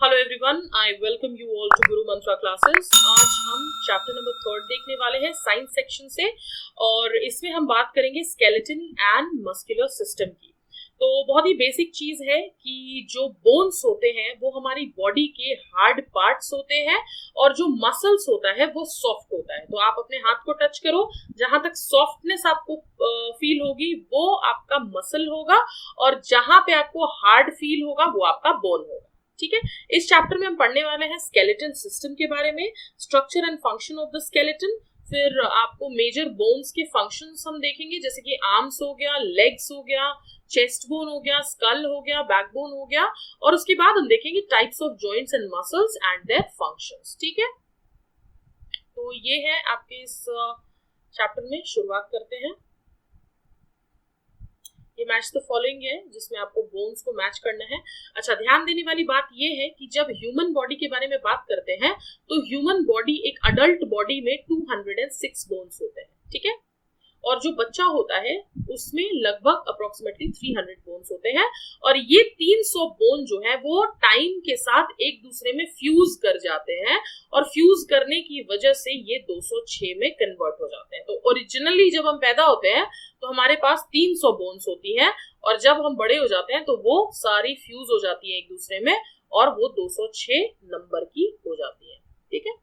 Hello everyone, I welcome you all to Guru Mantra classes. आज हम chapter number 3 देखने वाले हैं साइंस सेक्शन से, और इसमें हम बात करेंगे स्केलेटन एंड मस्कुलर सिस्टम की। तो बहुत ही बेसिक चीज है कि जो बोन्स होते हैं वो हमारी बॉडी के हार्ड पार्ट्स होते हैं, और जो मसल्स होता है वो सॉफ्ट होता है। तो आप अपने हाथ को टच करो, जहां तक सॉफ्टनेस आपको फील होगी वो आपका मसल होगा, और जहां पे आपको हार्ड फील होगा वो आपका बोन होगा। ठीक है, इस चैप्टर में हम पढ़ने वाले हैं स्केलेटन सिस्टम के बारे में, structure and function of the skeleton. फिर आपको मेजर बोन्स के फंक्शंस हम देखेंगे, जैसे कि आर्म्स हो गया, लेग्स हो गया, चेस्ट बोन हो गया, स्कल हो गया, बैकबोन हो गया, और उसके बाद हम देखेंगे types of joints and muscles and their functions. ठीक है, तो ये है आपके इस चैप्टर में। शुरुआत करते हैं। ये मैच द फॉलोइंग है, जिसमें आपको बोन्स को मैच करना है। अच्छा, ध्यान देने वाली बात ये है कि जब ह्यूमन बॉडी के बारे में बात करते हैं तो ह्यूमन बॉडी, एक अडल्ट बॉडी में 206 बोन्स होते हैं। ठीक है, और जो बच्चा होता है उसमें लगभग अप्रोक्सीमेटली 300 बोन्स होते हैं, और ये 300 बोन जो है वो टाइम के साथ एक दूसरे में फ्यूज कर जाते हैं, और फ्यूज करने की वजह से ये 206 में कन्वर्ट हो जाते हैं। तो ओरिजिनली जब हम पैदा होते हैं तो हमारे पास 300 बोन्स होती हैं, और जब हम बड़े हो जाते हैं तो वो सारी फ्यूज हो जाती है एक दूसरे में, और वो 206 नंबर की हो जाती है। ठीक है,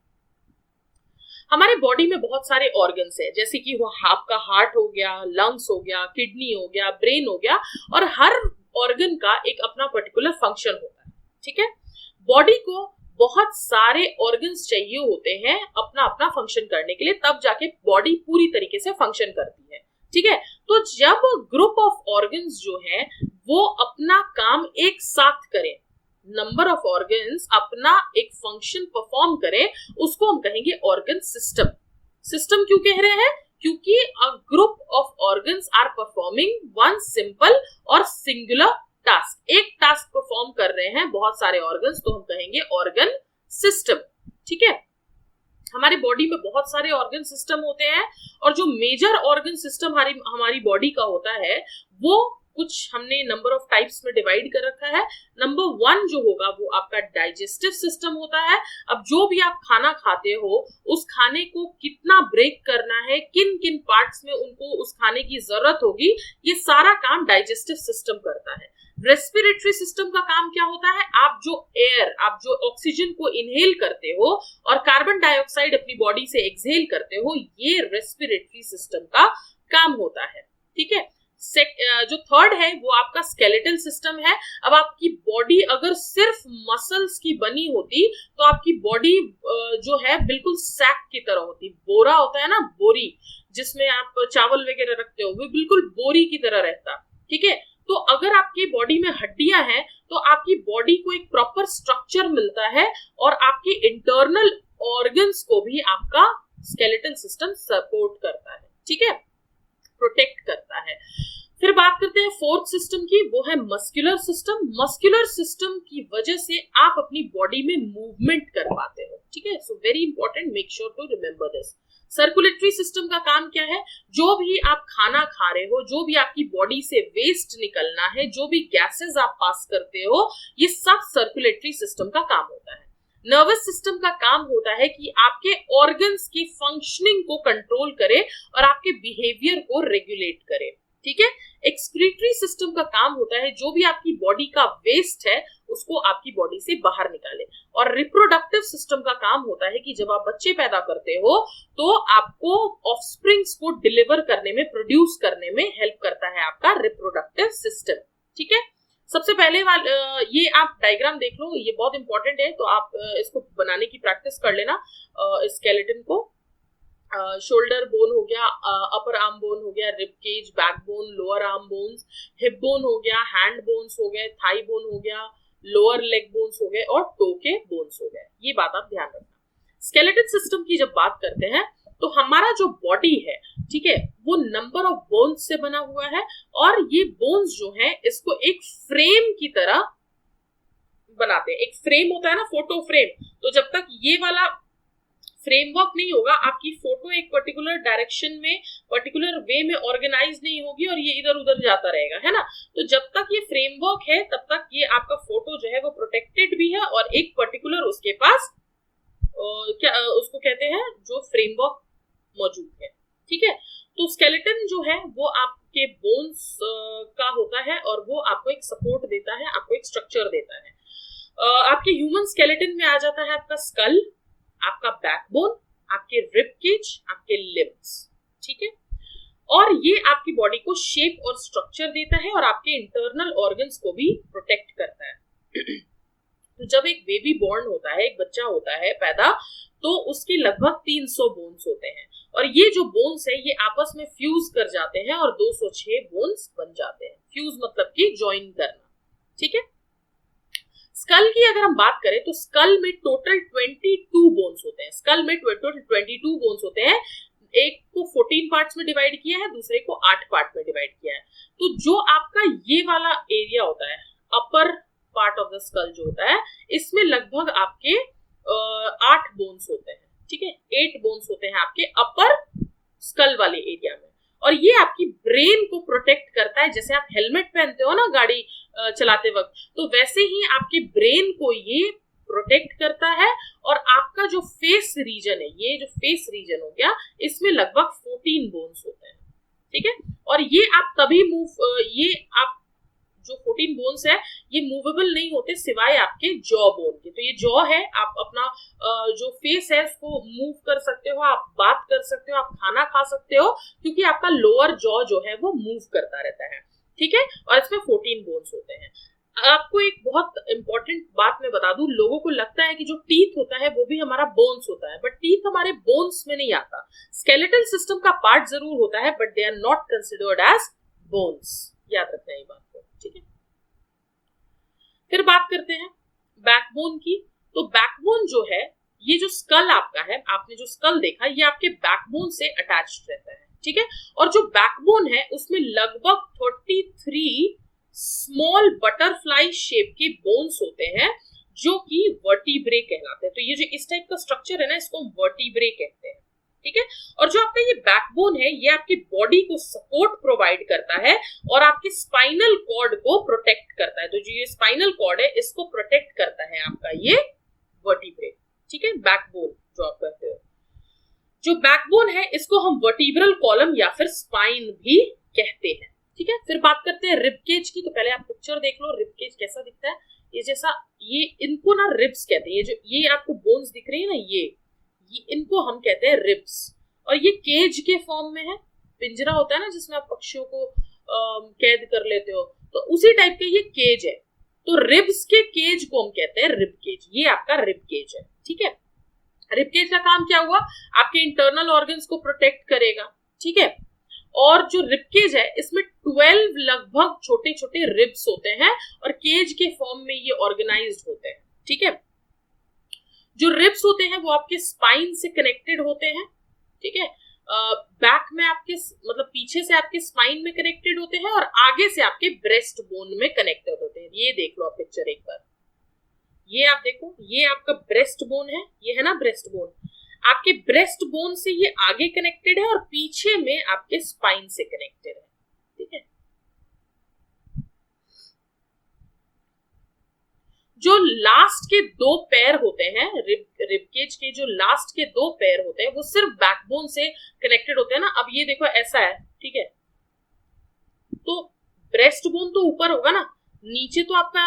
हमारे बॉडी में बहुत सारे ऑर्गन्स हैं, जैसे कि वो आपका हार्ट हो गया, लंग्स हो गया, किडनी हो गया, ब्रेन हो गया, और हर ऑर्गन का एक अपना पर्टिकुलर फंक्शन होता है। ठीक है, बॉडी को बहुत सारे ऑर्गन्स चाहिए होते हैं अपना अपना फंक्शन करने के लिए, तब जाके बॉडी पूरी तरीके से फंक्शन करती है। ठीक है, तो जब ग्रुप ऑफ ऑर्गन्स जो है वो अपना काम एक साथ करें, नंबर ऑफ ऑर्गन्स अपना एक फंक्शन परफॉर्म करे, उसको हम कहेंगे ऑर्गन सिस्टम। सिस्टम क्यों कह रहे हैं? क्योंकि a group of organs are performing one simple और सिंगुलर टास्क। एक टास्क परफॉर्म कर रहे हैं बहुत सारे ऑर्गन्स, तो हम कहेंगे ऑर्गन सिस्टम। ठीक है, हमारी बॉडी में बहुत सारे ऑर्गन सिस्टम होते हैं, और जो मेजर ऑर्गन सिस्टम हमारी बॉडी का होता है वो कुछ हमने नंबर ऑफ टाइप्स में डिवाइड कर रखा है। नंबर 1 जो होगा वो आपका डाइजेस्टिव सिस्टम होता है। अब जो भी आप खाना खाते हो, उस खाने को कितना ब्रेक करना है, किन किन पार्ट्स में उनको उस खाने की जरूरत होगी, ये सारा काम डाइजेस्टिव सिस्टम करता है। रेस्पिरेटरी सिस्टम का काम क्या होता है? आप जो ऑक्सीजन को इनहेल करते हो और कार्बन डाइऑक्साइड अपनी बॉडी से एक्सहेल करते हो, ये रेस्पिरेटरी सिस्टम का काम होता है। ठीक है, जो थर्ड है वो आपका स्केलेटल सिस्टम है। अब आपकी बॉडी अगर सिर्फ मसल्स की बनी होती तो आपकी बॉडी जो है बिल्कुल सैक की तरह होती। बोरा होता है ना, बोरी जिसमें आप चावल वगैरह रखते हो, वो बिल्कुल बोरी की तरह रहता। ठीक है, तो अगर आपकी बॉडी में हड्डियां हैं तो आपकी बॉडी को एक प्रॉपर स्ट्रक्चर मिलता है, और आपकी इंटरनल ऑर्गन्स को भी आपका स्केलेटल सिस्टम सपोर्ट करता है। ठीक है, प्रोटेक्ट करता है। फिर बात करते हैं फोर्थ सिस्टम की, वो है मस्कुलर सिस्टम। मस्कुलर सिस्टम की वजह से आप अपनी बॉडी में मूवमेंट कर पाते हो। ठीक है, so very important, make sure to remember this. Circulatory system का काम क्या है? जो भी आप खाना खा रहे हो, जो भी आपकी बॉडी से वेस्ट निकलना है, जो भी गैसेस आप पास करते हो, ये सब सर्कुलेटरी सिस्टम का काम होता है। नर्वस सिस्टम का काम होता है कि आपके ऑर्गन्स की फंक्शनिंग को कंट्रोल करे और आपके बिहेवियर को रेगुलेट करे। ठीक है, एक्सक्रीटरी सिस्टम का काम होता है जो भी आपकी बॉडी का वेस्ट है उसको आपकी बॉडी से बाहर निकाले। और रिप्रोडक्टिव सिस्टम का काम होता है कि जब आप बच्चे पैदा करते हो तो आपको ऑफस्प्रिंग्स को डिलीवर करने में, प्रोड्यूस करने में हेल्प करता है आपका रिप्रोडक्टिव सिस्टम। ठीक है, सबसे पहले ये आप डायग्राम देख लो, ये बहुत इंपॉर्टेंट है, तो आप इसको बनाने की प्रैक्टिस कर लेना। स्केलेटन को शोल्डर बोन हो गया, अपर आर्म बोन हो गया, rib cage, back bone, lower arm bones, hip bone हो गया, हैंड बोन्स हो गए, थाई बोन हो गया, लोअर लेग बोन्स हो गए, और टो के बोन्स हो गए। ये बात आप ध्यान रखना। स्केलेटन सिस्टम की जब बात करते हैं तो हमारा जो बॉडी है, ठीक है, वो नंबर ऑफ बोन्स से बना हुआ है, और ये बोन्स जो है इसको एक फ्रेम की तरह बनाते हैं। एक फ्रेम होता है ना, फोटो फ्रेम, तो जब तक ये वाला फ्रेमवर्क नहीं होगा, आपकी फोटो एक पर्टिकुलर डायरेक्शन में, पर्टिकुलर वे में ऑर्गेनाइज नहीं होगी और ये इधर उधर जाता रहेगा, है ना। तो जब तक ये फ्रेमवर्क है तब तक ये आपका फोटो जो है वो प्रोटेक्टेड भी है और एक पर्टिकुलर उसके पास क्या उसको कहते हैं जो फ्रेमवर्क मौजूद है, ठीक है। तो स्केलेटन जो है वो आपके बोन्स का होता है और वो आपको एक सपोर्ट देता है, आपको एक स्ट्रक्चर देता है। आपके ह्यूमन स्केलेटन में आ जाता है आपका स्कल, आपका बैकबोन, आपके रिब केज, आपके लिम्स, ठीक है। और ये आपकी बॉडी को शेप और स्ट्रक्चर देता है और आपके इंटरनल ऑर्गन्स को भी प्रोटेक्ट करता है। तो जब एक बेबी बॉर्न होता है, एक बच्चा होता है पैदा, तो उसके लगभग 300 बोन्स होते हैं और ये जो बोन्स है ये आपस में फ्यूज कर जाते हैं और 206 बोन्स बन जाते हैं। फ्यूज मतलब कि ज्वाइन करना, ठीक है। स्कल की अगर हम बात करें तो स्कल में टोटल 22 बोन्स होते हैं। स्कल में टोटल 22 बोन्स होते हैं। एक को 14 पार्ट्स में डिवाइड किया है, दूसरे को 8 पार्ट में डिवाइड किया है। तो जो आपका ये वाला एरिया होता है, upper part of the skull जो होता है, इसमें लगभग आपके 8 बोन्स होते हैं, ठीक है। 8 बोन्स होते हैं आपके अपर स्कल वाले एरिया में और ये आपकी ब्रेन को प्रोटेक्ट करता है। जैसे आप हेलमेट पहनते हो ना गाड़ी चलाते वक्त, तो वैसे ही आपके ब्रेन को ये प्रोटेक्ट करता है। और आपका जो फेस रीजन है, ये जो फेस रीजन हो गया, इसमें लगभग 14 बोन्स होते हैं, ठीक है। और ये आप तभी ये आप जो 14 बोन्स है ये मूवेबल नहीं होते सिवाय आपके जॉ बोन के। तो ये जॉ है, आप अपना जो फेस है उसको मूव कर सकते हो, आप बात कर सकते हो, आप खाना खा सकते हो, क्योंकि आपका लोअर जॉ जो है वो मूव करता रहता है, ठीक है। और इसमें 14 बोन्स होते हैं। आपको एक बहुत इंपॉर्टेंट बात मैं बता दूं, लोगों को लगता है कि जो टीथ होता है वो भी हमारा बोन्स होता है, बट टीथ हमारे बोन्स में नहीं आता। स्केलेटल सिस्टम का पार्ट जरूर होता है but they are not considered as bones, याद रखना ये बात को, ठीक है। फिर बात करते हैं बैकबोन की। तो बैकबोन जो है, ये जो स्कल आपका है, आपने जो स्कल देखा, ये आपके बैकबोन से अटैच्ड रहता है, ठीक है। और जो बैकबोन है उसमें लगभग 33 स्मॉल बटरफ्लाई शेप के बोन्स होते हैं जो कि वर्टिब्रे कहलाते हैं। तो ये जो इस टाइप का स्ट्रक्चर है ना, इसको हम वर्टिब्रे कहते हैं, ठीक है। और जो आपका ये बैकबोन है ये आपकी बॉडी को सपोर्ट प्रोवाइड करता है और आपके स्पाइनल कॉर्ड को प्रोटेक्ट करता है। तो जो ये स्पाइनल कॉर्ड है इसको प्रोटेक्ट करता है आपका ये वर्टिब्रे, ठीक है। बैकबोन जो आप कहते हो, जो बैकबोन है इसको हम वर्टिब्रल कॉलम या फिर स्पाइन भी कहते हैं, ठीक है। फिर बात करते हैं रिब केज की। तो पहले आप पिक्चर देख लो, रिब केज कैसा दिखता है। ये जैसा, ये इनको ना रिब्स कहते हैं। ये जो ये आपको बोन्स दिख रही है ना, ये इनको हम कहते हैं रिब्स। और ये केज के फॉर्म में है, पिंजरा होता है ना जिसमें आप पक्षियों को कैद कर लेते हो, तो उसी टाइप के ये केज है। तो रिब्स के केज को हम कहते हैं रिब केज। ये आपका रिब केज है, ठीक है। रिब केज का काम क्या हुआ, आपके इंटरनल ऑर्गन्स को प्रोटेक्ट करेगा, ठीक है। और जो रिब केज है इसमें 12 लगभग छोटे छोटे रिब्स होते हैं और केज के फॉर्म में ये ऑर्गेनाइज्ड होते हैं, ठीक है। जो रिब्स होते हैं वो आपके स्पाइन से कनेक्टेड होते हैं, ठीक है। बैक में आपके मतलब पीछे से आपके स्पाइन में कनेक्टेड होते हैं और आगे से आपके ब्रेस्ट बोन में कनेक्टेड होते हैं। ये देख लो आप पिक्चर एक बार, ये आप देखो, ये आपका ब्रेस्ट बोन है, ये है ना ब्रेस्ट बोन। आपके ब्रेस्ट बोन से ये आगे कनेक्टेड है और पीछे में आपके स्पाइन से कनेक्टेड है, ठीक है। जो लास्ट के 2 पैर होते हैं, रिब केज के जो लास्ट के 2 पैर होते हैं वो सिर्फ बैकबोन से कनेक्टेड होते हैं ना। अब ये देखो ऐसा है, ठीक है। तो ब्रेस्ट बोन तो ऊपर होगा ना, नीचे तो आपका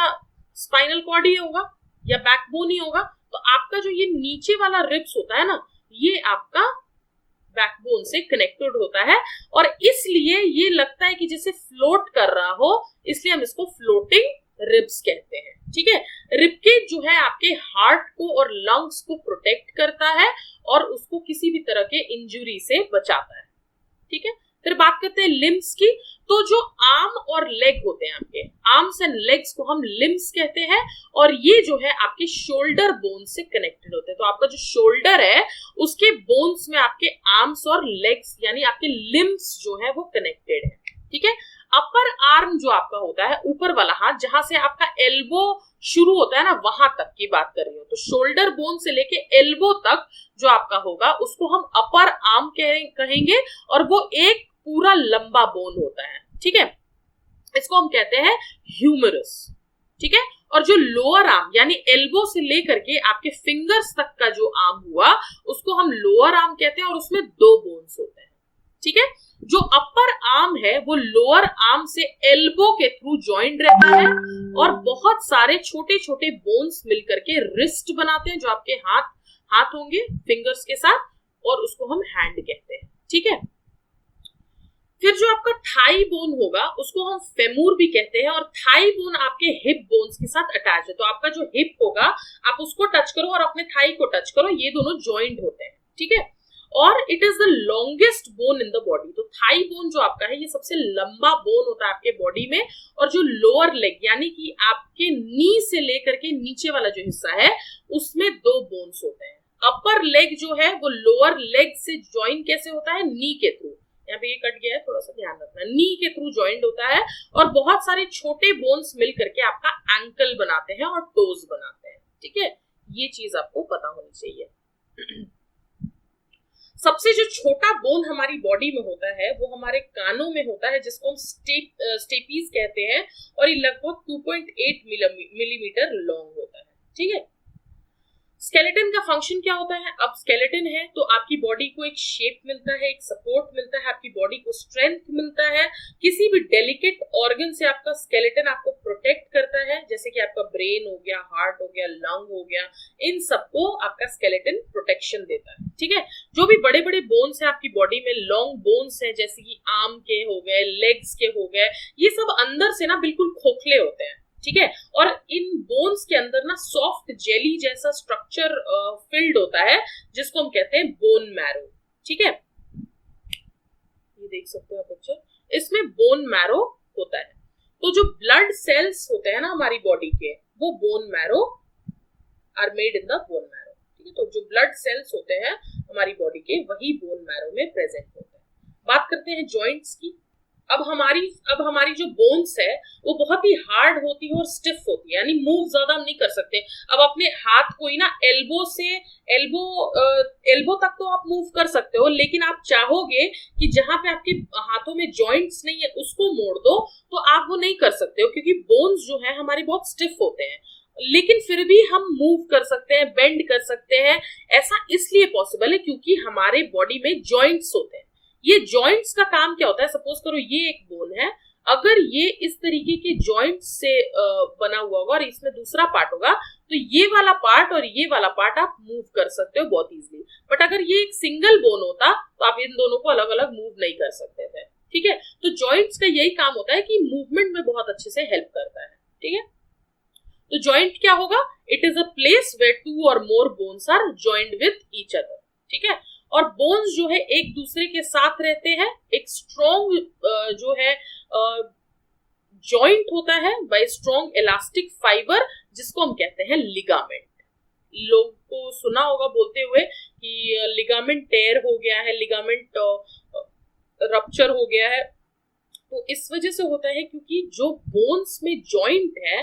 स्पाइनल कॉर्ड ही होगा या बैकबोन ही होगा। तो आपका जो ये नीचे वाला रिब्स होता है ना, ये आपका बैकबोन से कनेक्टेड होता है और इसलिए ये लगता है कि जैसे फ्लोट कर रहा हो, इसलिए हम इसको फ्लोटिंग रिब्स कहते हैं, ठीक है। रिब केज जो है आपके हार्ट को और लंग्स को प्रोटेक्ट करता है और उसको किसी भी तरह के इंजुरी से बचाता है, ठीक है। फिर बात करते हैं लिम्स की। तो जो आर्म और लेग होते हैं, आपके आर्म्स एंड लेग्स को हम लिम्स कहते हैं और ये जो है आपके शोल्डर बोन से कनेक्टेड होते हैं। तो आपका जो शोल्डर है उसके बोन्स में आपके आर्म्स और लेग्स यानी आपके लिम्स जो है वो कनेक्टेड है, ठीक है। अपर आर्म जो आपका होता है, ऊपर वाला हाथ, जहां से आपका एल्बो शुरू होता है ना, वहां तक की बात कर रही हूँ। तो शोल्डर बोन से लेके एल्बो तक जो आपका होगा उसको हम अपर आर्म कहेंगे, और वो एक पूरा लंबा बोन होता है, ठीक है। इसको हम कहते हैं ह्यूमरस, ठीक है। और जो लोअर आर्म यानी एल्बो से लेकर के आपके फिंगर्स तक का जो आर्म हुआ उसको हम लोअर आर्म कहते हैं, और उसमें 2 बोन्स होते हैं, ठीक है। जो अपर आर्म है वो लोअर आर्म से एल्बो के थ्रू ज्वाइंट रहता है, और बहुत सारे छोटे छोटे बोन्स मिलकर के रिस्ट बनाते हैं, जो आपके हाथ होंगे फिंगर्स के साथ, और उसको हम हैंड कहते हैं, ठीक है। फिर जो आपका थाई बोन होगा उसको हम फेमूर भी कहते हैं, और थाई बोन आपके हिप बोन्स के साथ अटैच है। तो आपका जो हिप होगा आप उसको टच करो और अपने थाई को टच करो, ये दोनों ज्वाइंट होते हैं, ठीक है। और it is the longest bone in the body. तो थाई बोन जो आपका है ये सबसे लंबा बोन होता है आपके बॉडी में, और जो लोअर लेग यानी कि आपके नी से लेकर के नीचे वाला जो हिस्सा है उसमें 2 बोन्स होते हैं। अपर लेग जो है वो लोअर लेग से ज्वाइन कैसे होता है, नी के थ्रू। यहाँ पे ये कट गया है, थोड़ा सा ध्यान रखना, नी के थ्रू ज्वाइंट होता है, और बहुत सारे छोटे बोन्स मिल करके आपका एंकल बनाते हैं और टोज बनाते हैं, ठीक है। ये चीज आपको पता होनी चाहिए। सबसे जो छोटा बोन हमारी बॉडी में होता है वो हमारे कानों में होता है, जिसको हम स्टेपीज कहते हैं, और ये लगभग 2.8 मिलीमीटर लॉन्ग होता है, ठीक है। स्केलेटन का फंक्शन क्या होता है? अब स्केलेटन है तो आपकी बॉडी को एक शेप मिलता है, एक सपोर्ट मिलता है, आपकी बॉडी को स्ट्रेंथ मिलता है। किसी भी डेलिकेट ऑर्गन से आपका स्केलेटन आपको प्रोटेक्ट करता है, जैसे कि आपका ब्रेन हो गया, हार्ट हो गया, लंग हो गया, इन सबको आपका स्केलेटन प्रोटेक्शन देता है, ठीक है। जो भी बड़े बड़े बोन्स है आपकी बॉडी में, लॉन्ग बोन्स है जैसे कि आर्म के हो गए, लेग्स के हो गए, ये सब अंदर से ना बिल्कुल खोखले होते हैं, ठीक है। और इन बोन्स के अंदर ना सॉफ्ट जेली जैसा स्ट्रक्चर फिल्ड होता है, जिसको हम कहते हैं बोन मैरो, ठीक है। ये देख सकते हो आप बच्चे, इसमें बोन मैरो होता है। तो जो ब्लड सेल्स होते हैं ना हमारी बॉडी के, वो bone marrow are made in the bone marrow, ठीक है। तो जो ब्लड सेल्स होते हैं हमारी बॉडी के, वही बोन मैरो में प्रेजेंट होते हैं। बात करते हैं जॉइंट्स की। अब हमारी जो बोन्स है वो बहुत ही हार्ड होती है और स्टिफ होती है, यानी मूव ज्यादा हम नहीं कर सकते। अब अपने हाथ को ही ना एल्बो तक तो आप मूव कर सकते हो, लेकिन आप चाहोगे कि जहां पे आपके हाथों में जॉइंट्स नहीं है उसको मोड़ दो, तो आप वो नहीं कर सकते हो, क्योंकि बोन्स जो है हमारे बहुत स्टिफ होते हैं। लेकिन फिर भी हम मूव कर सकते हैं, बेंड कर सकते हैं। ऐसा इसलिए पॉसिबल है क्योंकि हमारे बॉडी में जॉइंट्स होते हैं। ये जॉइंट्स का काम क्या होता है? सपोज करो ये एक बोन है, अगर ये इस तरीके के जॉइंट्स से बना हुआ होगा और इसमें दूसरा पार्ट होगा, तो ये वाला पार्ट और ये वाला पार्ट आप मूव कर सकते हो बहुत इजीली। बट अगर ये एक सिंगल बोन होता तो आप इन दोनों को अलग अलग मूव नहीं कर सकते थे, ठीक है। तो जॉइंट्स का यही काम होता है कि मूवमेंट में बहुत अच्छे से हेल्प करता है, ठीक है। तो जॉइंट क्या होगा? It is a place where 2 और more bones are joined with each other, ठीक है। और बोन्स जो है एक दूसरे के साथ रहते हैं। एक स्ट्रॉन्ग जो है जॉइंट होता है बाय स्ट्रॉन्ग इलास्टिक फाइबर, जिसको हम कहते हैं लिगामेंट। लोग को सुना होगा बोलते हुए कि लिगामेंट टेयर हो गया है, लिगामेंट रप्चर हो गया है। तो इस वजह से होता है क्योंकि जो बोन्स में जॉइंट है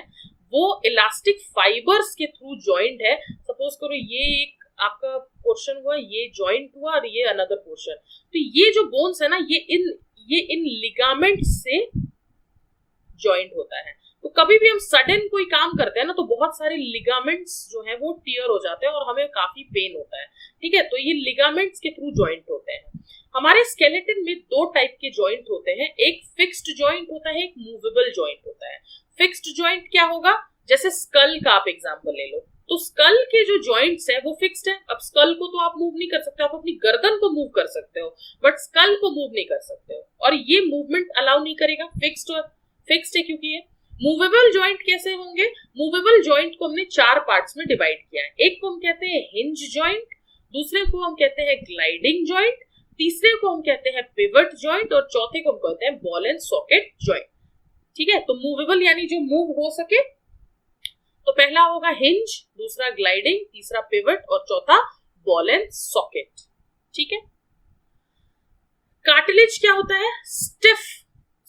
वो इलास्टिक फाइबर्स के थ्रू जॉइंट है। सपोज करो ये एक आपका पोर्शन हुआ, ये जॉइंट हुआ और ये अनदर पोर्शन, तो ये जो बोन्स है ना ये इन लिगामेंट से जॉइंट होता है। तो कभी भी हम सडन कोई काम करते हैं ना तो बहुत सारे लिगामेंट्स जो है वो टियर हो जाते हैं और हमें काफी पेन होता है, ठीक है। तो ये लिगामेंट्स के थ्रू जॉइंट होते हैं। हमारे स्केलेटन में 2 टाइप के जॉइंट होते हैं, एक फिक्स्ड जॉइंट होता है, एक मूवेबल जॉइंट होता है। फिक्स्ड जॉइंट क्या होगा? जैसे स्कल का आप एग्जांपल ले लो, तो स्कल के जो जॉइंट्स है वो फिक्स्ड है। अब स्कल को तो आप मूव नहीं कर सकते, आप अपनी गर्दन को मूव कर सकते हो, बट स्कल को मूव नहीं कर सकते हो, और ये मूवमेंट अलाउ नहीं करेगा। फिक्स्ड है क्योंकि ये। मूवेबल जॉइंट कैसे होंगे? मूवेबल जॉइंट को हमने 4 पार्ट्स में डिवाइड किया है। एक को हम कहते हैं हिंज जॉइंट, दूसरे को हम कहते हैं ग्लाइडिंग जॉइंट, तीसरे को हम कहते हैं पिवट जॉइंट, और चौथे को हम कहते हैं बॉल एंड सॉकेट जॉइंट, ठीक है। तो मूवेबल यानी जो मूव हो सके, तो पहला होगा हिंज, दूसरा ग्लाइडिंग, तीसरा पिवट और चौथा बॉल एंड सॉकेट, ठीक है। कार्टिलेज क्या होता है?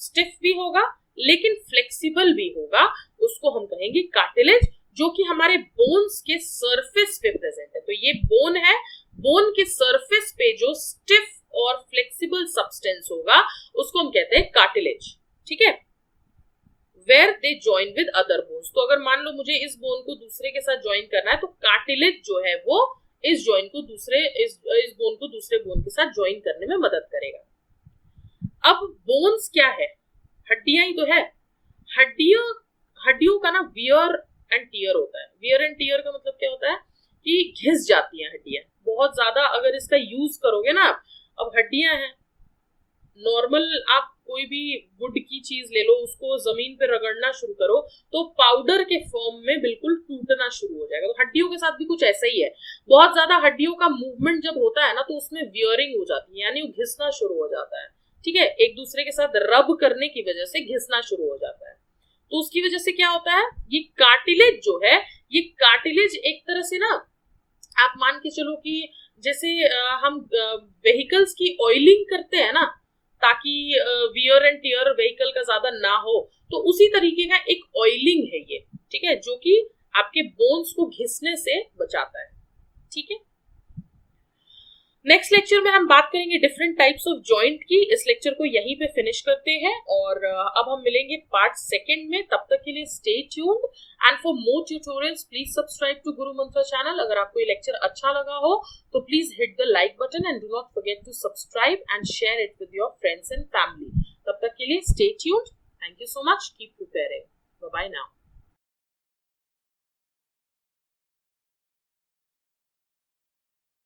स्टिफ भी होगा लेकिन फ्लेक्सिबल भी होगा, उसको हम कहेंगे कार्टिलेज, जो कि हमारे बोन्स के सरफेस पे प्रेजेंट है। तो ये बोन है, बोन के सरफेस पे जो स्टिफ और फ्लेक्सिबल सब्सटेंस होगा उसको हम कहते हैं कार्टिलेज, ठीक है। Where they join with other bones, तो अगर मान लो मुझे इस बोन को दूसरे के साथ ज्वाइन करना है तो कार्टिलेज जो है वो इस बोन को दूसरे बोन के साथ ज्वाइन करने में मदद करेगा। अब बोन्स क्या है, हड्डियां ही तो है। हड्डियों का ना वियर एंड टियर होता है। वियर एंड टियर का मतलब क्या होता है कि घिस जाती हैं हड्डियां बहुत ज्यादा अगर इसका यूज करोगे ना। अब हड्डियां हैं, नॉर्मल आप कोई भी वुड की चीज ले लो, उसको जमीन पे रगड़ना शुरू करो तो पाउडर के फॉर्म में बिल्कुल टूटना शुरू हो जाएगा। तो हड्डियों के साथ भी कुछ ऐसा ही है। बहुत ज्यादा हड्डियों का मूवमेंट जब होता है ना तो उसमें वियरिंग हो जाती है, यानी वो घिसना शुरू हो जाता है, ठीक है। एक दूसरे के साथ रब करने की वजह से घिसना शुरू हो जाता है। तो उसकी वजह से क्या होता है, ये कार्टिलेज जो है, ये कार्टिलेज एक तरह से ना आप मान के चलो कि जैसे हम व्हीकल्स की ऑयलिंग करते हैं ना ताकि वियर एंड टियर व्हीकल का ज्यादा ना हो, तो उसी तरीके का एक ऑयलिंग है ये, ठीक है, जो कि आपके बोन्स को घिसने से बचाता है, ठीक है। नेक्स्ट लेक्चर में हम बात करेंगे डिफरेंट टाइप्स ऑफ जॉइंट की। इस लेक्चर को यहीं पे फिनिश करते हैं और अब हम मिलेंगे पार्ट सेकंड में। तब तक के लिए stay tuned and for more tutorials please subscribe to Guru Mantra channel. अगर आपको ये लेक्चर अच्छा लगा हो तो please hit the like button and do not forget to subscribe and share it with your friends and family. तब तक के लिए stay tuned. Thank you so much, keep preparing, bye bye now.